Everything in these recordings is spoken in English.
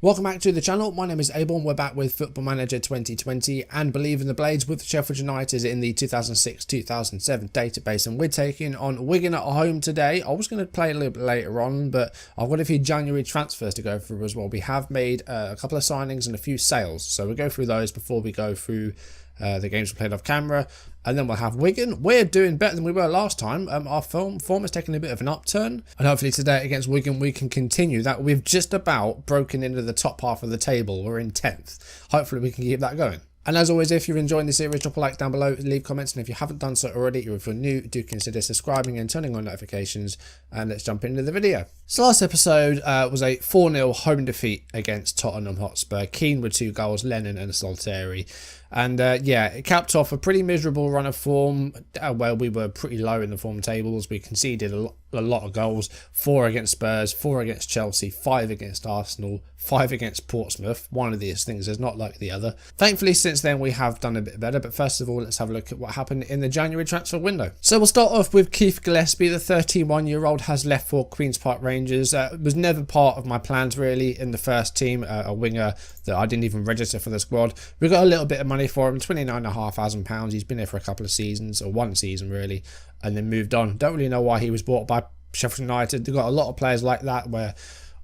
Welcome back to the channel. My name is a-bomb. We're back with Football Manager 2020 and Believe in the Blades with Sheffield United in the 2006-2007 database, and we're taking on Wigan at home today. I was going to play a little bit later on, but I've got a few January transfers to go through as well. We have made a couple of signings and a few sales, so we'll go through those before we go through the games we played off camera, and then we'll have Wigan. We're doing better than we were last time. Our form has taken a bit of an upturn, and hopefully today against Wigan we can continue that. We've just about broken into the top half of the table. We're in 10th. Hopefully we can keep that going. And as always, if you're enjoying this series, drop a like down below, leave comments, and if you haven't done so already, or if you're new, do consider subscribing and turning on notifications, and let's jump into the video. So last episode was a 4-0 home defeat against Tottenham Hotspur. Keane with 2 goals, Lennon and Solteri. And yeah, it capped off a pretty miserable run of form where we were pretty low in the form tables. We conceded a lot of goals, 4 against Spurs, 4 against Chelsea, 5 against Arsenal, 5 against Portsmouth. One of these things is not like the other. Thankfully, since then, we have done a bit better. But first of all, let's have a look at what happened in the January transfer window. So we'll start off with Keith Gillespie. The 31-year-old has left for Queen's Park Rangers. Was never part of my plans, really, in the first team. A winger that I didn't even register for the squad. We got a little bit of money for him, £29,500. He's been here for a couple of seasons, or one season, really, and then moved on. Don't really know why he was bought by Sheffield United. They've got a lot of players like that where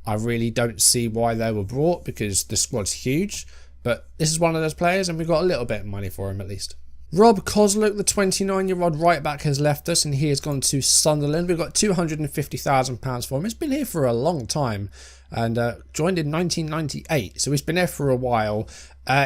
I really don't see why they were brought, because the squad's huge. But this is one of those players, and we've got a little bit of money for him at least. Rob Kozluk, the 29-year-old right back, has left us, and he has gone to Sunderland. We've got £250,000 for him. He's been here for a long time, and joined in 1998, so he's been there for a while.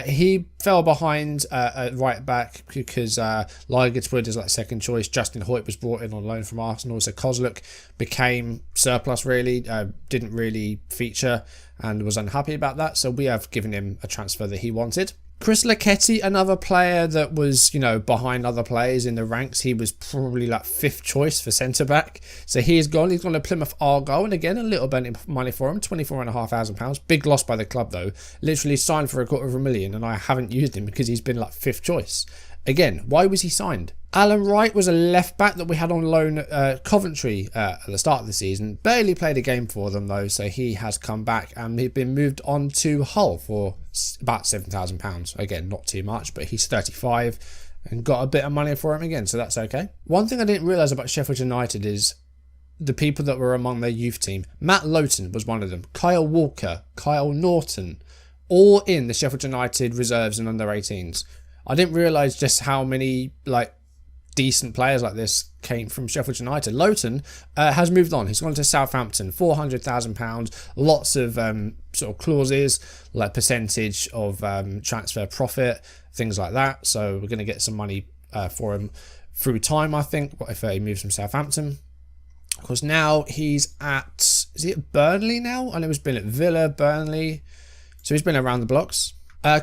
He fell behind at right back because Ligertwood is like second choice. Justin Hoyt was brought in on loan from Arsenal, so Kozluk became surplus, really. Didn't really feature and was unhappy about that, so we have given him a transfer that he wanted. Chris Laketti, another player that was, behind other players in the ranks. He was probably like 5th choice for centre-back. So he is gone. He's gone to Plymouth Argyle. And again, a little bit of money for him, £24,500. Big loss by the club, though. Literally signed for £250,000, and I haven't used him because he's been like 5th choice. Again, why was he signed? Alan Wright was a left back that we had on loan at Coventry at the start of the season. Barely played a game for them, though, so he has come back and he's been moved on to Hull for about £7,000. Again, not too much, but he's 35 and got a bit of money for him again, so that's okay. One thing I didn't realise about Sheffield United is the people that were among their youth team. Matt Lowton was one of them. Kyle Walker, Kyle Norton, all in the Sheffield United reserves and under 18s. I didn't realise just how many decent players like this came from Sheffield United. Lowton has moved on. He's gone to Southampton, £400,000. Lots of sort of clauses, like percentage of transfer profit, things like that. So we're going to get some money for him through time, I think, if he moves from Southampton. Because now he's at, is he at Burnley now? I know he's been at Villa, Burnley. So he's been around the blocks.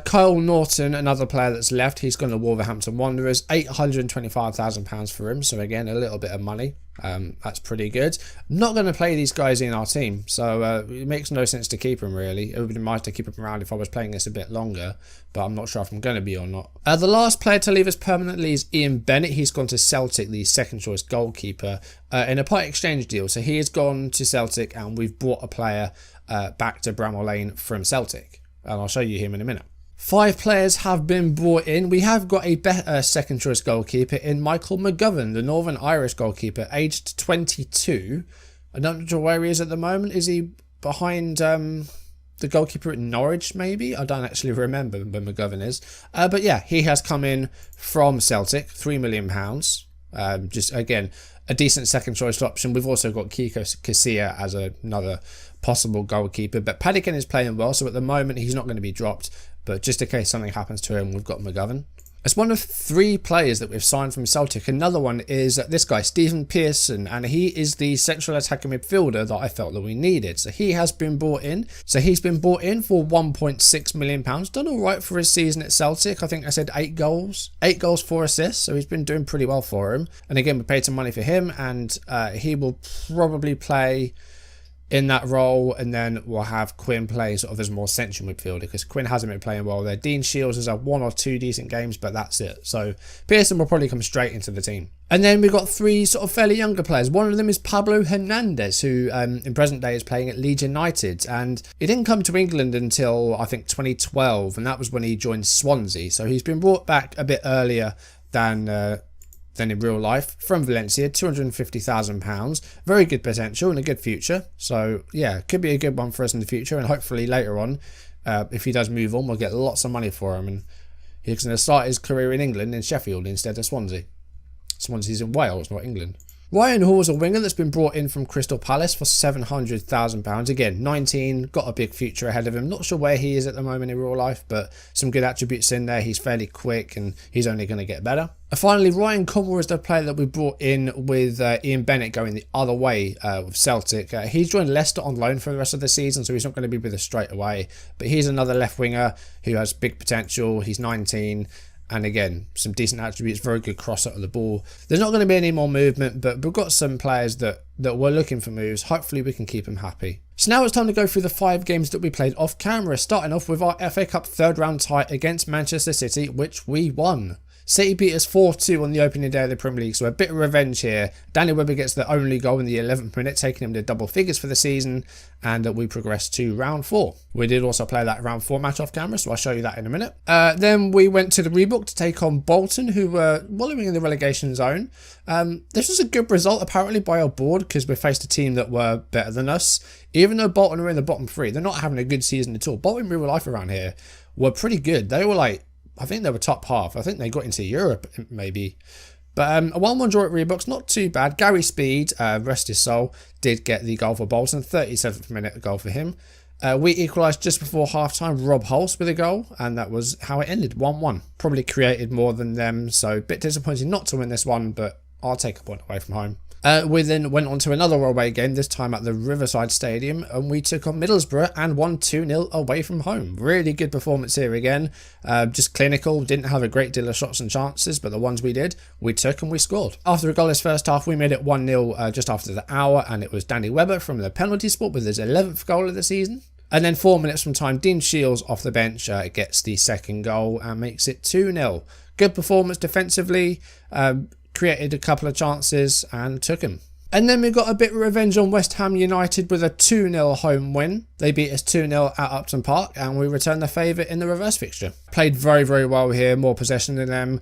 Kyle Norton, another player that's left, he's gone to Wolverhampton Wanderers, £825,000 for him. So again, a little bit of money. That's pretty good. I'm not going to play these guys in our team, so it makes no sense to keep him, really. It would be nice to keep him around if I was playing this a bit longer, but I'm not sure if I'm going to be or not. The last player to leave us permanently is Ian Bennett. He's gone to Celtic, the second choice goalkeeper, in a part exchange deal. So he has gone to Celtic, and we've brought a player back to Bramall Lane from Celtic. And I'll show you him in a minute. 5 players have been brought in. We have got a better second choice goalkeeper in Michael McGovern, the Northern Irish goalkeeper, aged 22. I'm not sure where he is at the moment. Is he behind the goalkeeper at Norwich, maybe? I don't actually remember where McGovern is. But yeah, he has come in from Celtic, £3 million. Just, again, a decent second choice option. We've also got Kiko Casilla as another possible goalkeeper, but Paddy Kenny is playing well, so at the moment he's not going to be dropped, but just in case something happens to him, we've got McGovern. As one of 3 players that we've signed from Celtic, another one is this guy, Stephen Pearson, and he is the central attacking midfielder that I felt that we needed. So he has been brought in. So he's been brought in for £1.6 million. Done all right for his season at Celtic. I think I said 8 goals. 8 goals, 4 assists. So he's been doing pretty well for him. And again, we paid some money for him, and he will probably play in that role, and then we'll have Quinn play sort of as more central midfielder because Quinn hasn't been playing well there. Dean Shields has had 1 or 2 decent games, but that's it. So Pearson will probably come straight into the team. And then we've got 3 sort of fairly younger players. One of them is Pablo Hernandez, who in present day is playing at Leeds United, and he didn't come to England until I think 2012, and that was when he joined Swansea. So he's been brought back a bit earlier than in real life from Valencia. £250,000, very good potential and a good future. So yeah, could be a good one for us in the future, and hopefully later on, if he does move on, we'll get lots of money for him, and he's going to start his career in England in Sheffield instead of Swansea. Swansea's in Wales, not England. Ryan Hall is a winger that's been brought in from Crystal Palace for £700,000. Again, 19, got a big future ahead of him. Not sure where he is at the moment in real life, but some good attributes in there. He's fairly quick and he's only going to get better. And finally, Ryan Conwell is the player that we brought in with Ian Bennett going the other way with Celtic. He's joined Leicester on loan for the rest of the season, so he's not going to be with us straight away. But he's another left winger who has big potential. He's 19. And again, some decent attributes, very good crosser of the ball. There's not going to be any more movement, but we've got some players that were looking for moves. Hopefully we can keep them happy. So now it's time to go through the 5 games that we played off camera, starting off with our FA Cup 3rd round tie against Manchester City, which we won. City beat us 4-2 on the opening day of the Premier League, so a bit of revenge here. Danny Webber gets the only goal in the 11th minute, taking him to double figures for the season, and we progressed to round 4. We did also play that round 4 match off camera, so I'll show you that in a minute. Then we went to the Reebok to take on Bolton, who were wallowing in the relegation zone. This was a good result apparently by our board, because we faced a team that were better than us. Even though Bolton are in the bottom 3, they're not having a good season at all. Bolton in real life around here were pretty good. They were like, I think they were top half. I think they got into Europe, maybe. But a 1-1 draw at Reebok's not too bad. Gary Speed, rest his soul, did get the goal for Bolton. 37th minute goal for him. We equalised just before half-time. Rob Hulse with a goal. And that was how it ended, 1-1. Probably created more than them. So a bit disappointing not to win this one, but I'll take a point away from home. We then went on to another away game, this time at the Riverside Stadium, and we took on Middlesbrough and won 2-0 away from home. Really good performance here again. Just clinical, didn't have a great deal of shots and chances, but the ones we did, we took and we scored. After a goalless first half, we made it 1-0 just after the hour, and it was Danny Webber from the penalty spot with his 11th goal of the season. And then 4 minutes from time, Dean Shields off the bench gets the second goal and makes it 2-0. Good performance defensively. Created a couple of chances and took him. And then we got a bit of revenge on West Ham United with a 2-0 home win. They beat us 2-0 at Upton Park, and we returned the favour in the reverse fixture. Played very, very well here, more possession than them,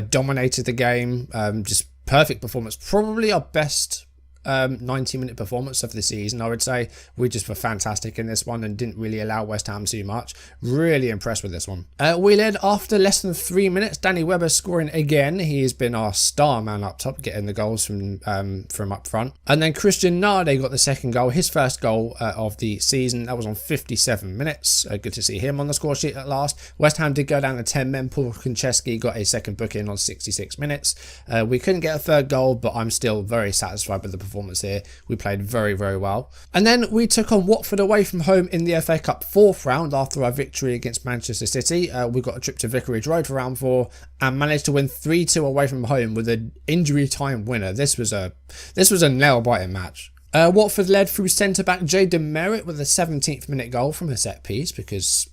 dominated the game, just perfect performance. Probably our best 90-minute performance of the season, I would say. We just were fantastic in this one and didn't really allow West Ham too much. Really impressed with this one. We led after less than 3 minutes. Danny Webber scoring again. He has been our star man up top, getting the goals from up front. And then Christian Nade got the second goal, his first goal of the season. That was on 57 minutes. Good to see him on the score sheet at last. West Ham did go down to 10 men. Paul Konchesky got a second booking on 66 minutes. We couldn't get a third goal, but I'm still very satisfied with the performance here. We played very, very well. And then we took on Watford away from home in the FA Cup 4th round after our victory against Manchester City. We got a trip to Vicarage Road for round 4 and managed to win 3-2 away from home with an injury time winner. This was a nail-biting match. Watford led through centre-back Jayden Merritt with a 17th minute goal from a set piece, because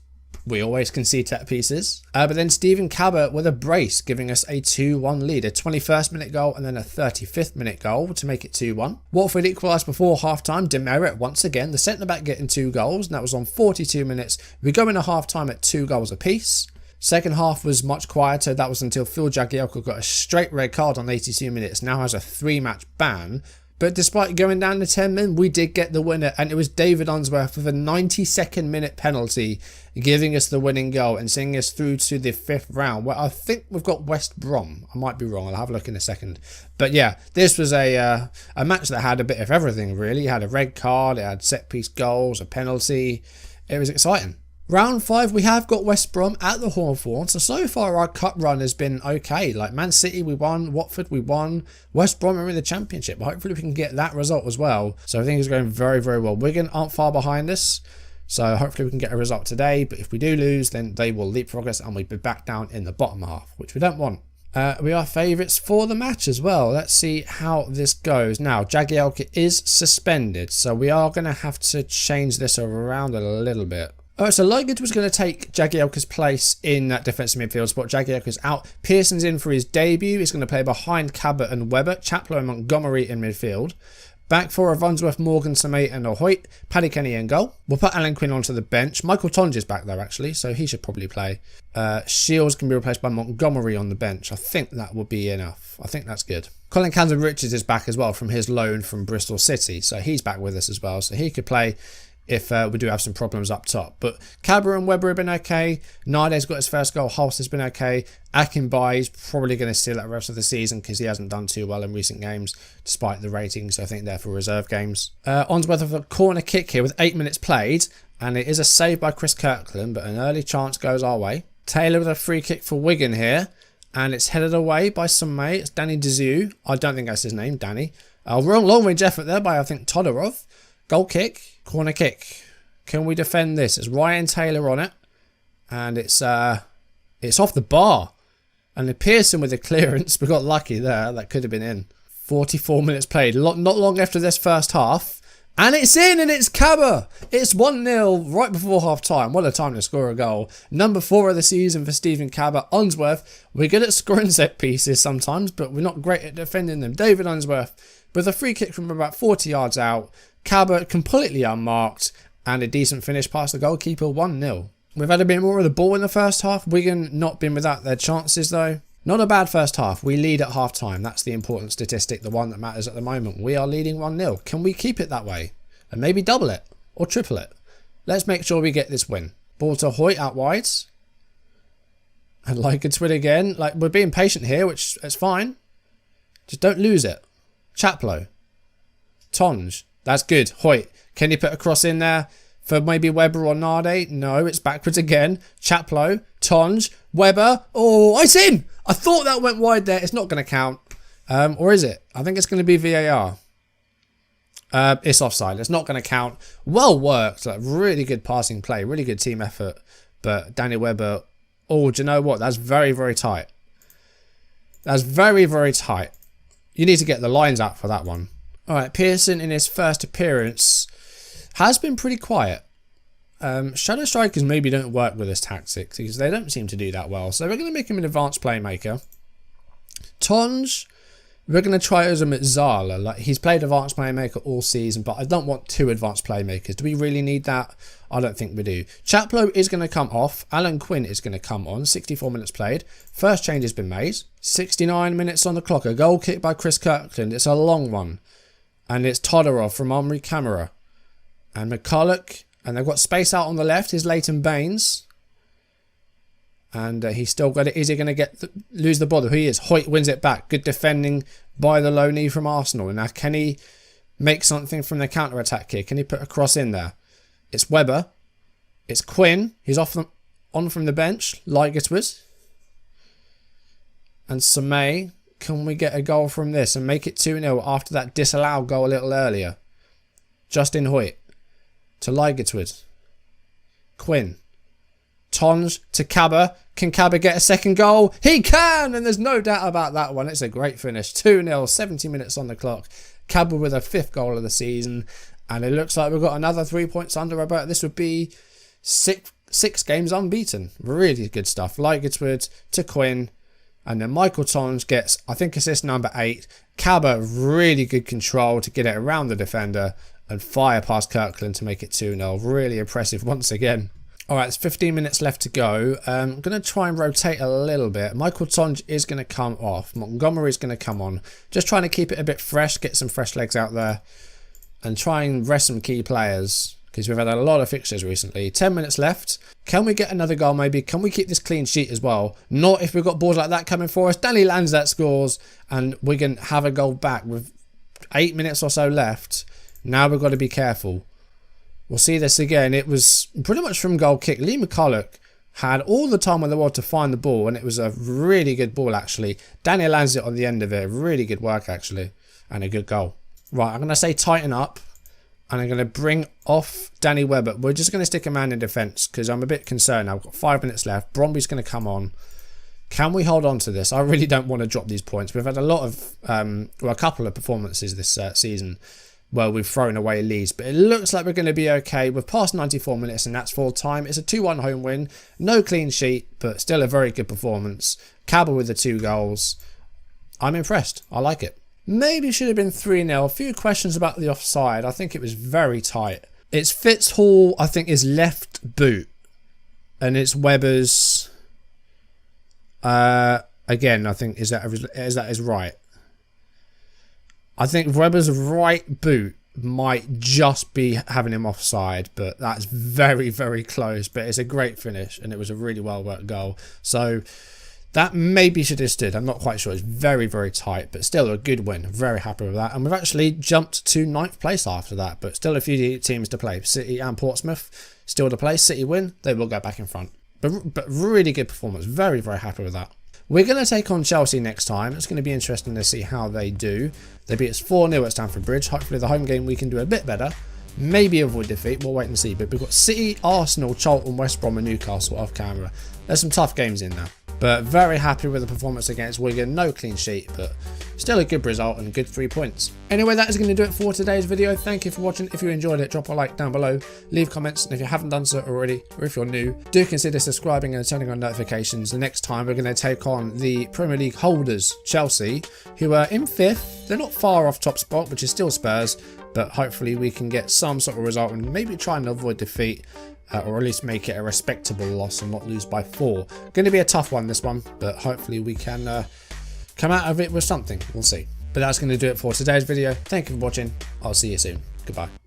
we always concede set pieces. But then Stephen Cabot with a brace, giving us a 2-1 lead. A 21st minute goal and then a 35th minute goal to make it 2-1. Watford equalised before half-time. Demerit once again, the centre-back, getting 2 goals, and that was on 42 minutes. We go into half-time at 2 goals apiece. Second half was much quieter. That was until Phil Jagielka got a straight red card on 82 minutes. Now has a 3-match ban. But despite going down to 10 men, we did get the winner, and it was David Unsworth with a 92nd minute penalty, giving us the winning goal and seeing us through to the 5th round, where I think we've got West Brom. I might be wrong, I'll have a look in a second. But yeah, this was a match that had a bit of everything, really. It had a red card, it had set-piece goals, a penalty. It was exciting. Round 5, we have got West Brom at the Hawthorn. So far our cup run has been okay. Like Man City we won, Watford we won, West Brom are in the Championship. Hopefully we can get that result as well. So I think it's going very, very well. Wigan aren't far behind us, so hopefully we can get a result today. But if we do lose, then they will leapfrog us and we'll be back down in the bottom half, which we don't want. We are favourites for the match as well. Let's see how this goes. Now, Jagielka is suspended, so we are going to have to change this around a little bit. Alright, so Lightgood was going to take Jagielka's place in that defensive midfield spot. Jagielka's out. Pearson's in for his debut. He's going to play behind Cabot and Webber. Chaplow and Montgomery in midfield. Back four of Unsworth, Morgan, Samay and Ahoyt. Paddy Kenny in goal. We'll put Alan Quinn onto the bench. Michael Tonge is back there actually, so he should probably play. Shields can be replaced by Montgomery on the bench. I think that will be enough. I think that's good. Colin Camden-Richards is back as well from his loan from Bristol City, so he's back with us as well, so he could play if we do have some problems up top. But Cabra and Webber have been okay. Nade's got his first goal. Hulse has been okay. Akinbaye is probably going to steal that rest of the season because he hasn't done too well in recent games, despite the ratings, I think, they're for reserve games. Onsworth with a corner kick here with 8 minutes played. And it is a save by Chris Kirkland, but an early chance goes our way. Taylor with a free kick for Wigan here. And it's headed away by some mate. It's Danny Dezu. I don't think that's his name, Danny. Wrong long range effort there by, I think, Todorov. Goal kick. Corner kick. Can we defend this? It's Ryan Taylor on it. And it's off the bar. And Pearson with the clearance. We got lucky there. That could have been in. 44 minutes played. Not long after this first half. And it's in, and it's Cabba. It's 1-0 right before half time. What a time to score a goal. Number 4 of the season for Stephen Cabba. Unsworth. We're good at scoring set pieces sometimes, but we're not great at defending them. David Unsworth with a free kick from about 40 yards out. Cabot completely unmarked and a decent finish past the goalkeeper, 1-0. We've had a bit more of the ball in the first half. Wigan not been without their chances though. Not a bad first half. We lead at half time. That's the important statistic, the one that matters at the moment. We are leading 1-0. Can we keep it that way? And maybe double it or triple it? Let's make sure we get this win. Ball to Hoyt out wide. And like a twit again. Like, we're being patient here, which is fine. Just don't lose it. Chaplow. Tonge. That's good. Hoyt. Can you put a cross in there for maybe Webber or Nade? No, it's backwards again. Chaplow. Tonge. Webber. Oh, it's in! I thought that went wide there. It's not going to count. Or is it? I think it's going to be VAR. It's offside. It's not going to count. Well worked. Like, really good passing play. Really good team effort. But Danny Webber. Oh, do you know what? That's very, very tight. That's very, very tight. You need to get the lines out for that one. Alright, Pearson in his first appearance has been pretty quiet. Shadow strikers maybe don't work with this tactic because they don't seem to do that well. So we're going to make him an advanced playmaker. Tonge, we're going to try as a Zala. Like, he's played advanced playmaker all season, but I don't want 2 advanced playmakers. Do we really need that? I don't think we do. Chaplow is going to come off. Alan Quinn is going to come on. 64 minutes played. First change has been made. 69 minutes on the clock. A goal kick by Chris Kirkland. It's a long one. And it's Todorov from Omri Camera. And McCulloch. And they've got space out on the left. Is Leighton Baines. And he's still got it. Is he going to lose the ball? He is. Hoyt wins it back. Good defending by the low knee from Arsenal. Now, can he make something from the counter-attack here? Can he put a cross in there? It's Webber. It's Quinn. He's on from the bench. Lightgood. And Samay. Can we get a goal from this and make it 2-0 after that disallowed goal a little earlier? Justin Hoyt. To Lightgood. Quinn. Tonge to Cabba. Can Cabba get a second goal? He can! And there's no doubt about that one. It's a great finish. 2-0, 70 minutes on the clock. Cabba with a 5th goal of the season. And it looks like we've got another 3 points under our belt. This would be six games unbeaten. Really good stuff. Lightgood to Quinn. And then Michael Tonge gets, I think, assist number 8. Cabba, really good control to get it around the defender. And fire past Kirkland to make it 2-0. Really impressive once again. Alright, it's 15 minutes left to go. I'm going to try and rotate a little bit. Michael Tonge is going to come off. Montgomery is going to come on. Just trying to keep it a bit fresh, get some fresh legs out there. And try and rest some key players. Because we've had a lot of fixtures recently. 10 minutes left. Can we get another goal maybe? Can we keep this clean sheet as well? Not if we've got balls like that coming for us. Danny Lansdowne scores. And we can have a goal back with 8 minutes or so left. Now we've got to be careful. We'll see this again. It was pretty much from goal kick. Lee McCulloch had all the time in the world to find the ball, and it was a really good ball, actually. Daniel lands it on the end of it. Really good work, actually, and a good goal. Right, I'm going to say tighten up, and I'm going to bring off Danny Webber. We're just going to stick a man in defence because I'm a bit concerned. I've got 5 minutes left. Bromby's going to come on. Can we hold on to this? I really don't want to drop these points. We've had a lot of, a couple of performances this season where we've thrown away leads, but it looks like we're going to be okay. We've passed 94 minutes and that's full time. It's a 2-1 home win. No clean sheet, but still a very good performance. Cabell with the 2 goals. I'm impressed. I like it. Maybe should have been 3-0. A few questions about the offside. I think it was very tight. It's Fitzhall, I think, is left boot. And it's Webber's... again, I think, is that his right? I think Webber's right boot might just be having him offside, but that's very, very close. But it's a great finish, and it was a really well-worked goal. So that maybe should have stood. I'm not quite sure. It's very, very tight, but still a good win. Very happy with that. And we've actually jumped to 9th place after that, but still a few teams to play. City and Portsmouth still to play. City win, they will go back in front. But really good performance. Very, very happy with that. We're going to take on Chelsea next time. It's going to be interesting to see how they do. They beat us 4-0 at Stamford Bridge. Hopefully the home game we can do a bit better. Maybe avoid defeat. We'll wait and see. But we've got City, Arsenal, Charlton, West Brom and Newcastle off camera. There's some tough games in there. But very happy with the performance against Wigan. No clean sheet, but still a good result and good 3 points. Anyway, that is going to do it for today's video. Thank you for watching. If you enjoyed it, drop a like down below. Leave comments. And if you haven't done so already, or if you're new, do consider subscribing and turning on notifications. The next time we're going to take on the Premier League holders, Chelsea, who are in 5th. They're not far off top spot, which is still Spurs. But hopefully we can get some sort of result and maybe try and avoid defeat. Or at least make it a respectable loss and not lose by 4. Going to be a tough one, this one, but hopefully we can come out of it with something. We'll see. But that's going to do it for today's video. Thank you for watching. I'll see you soon. Goodbye.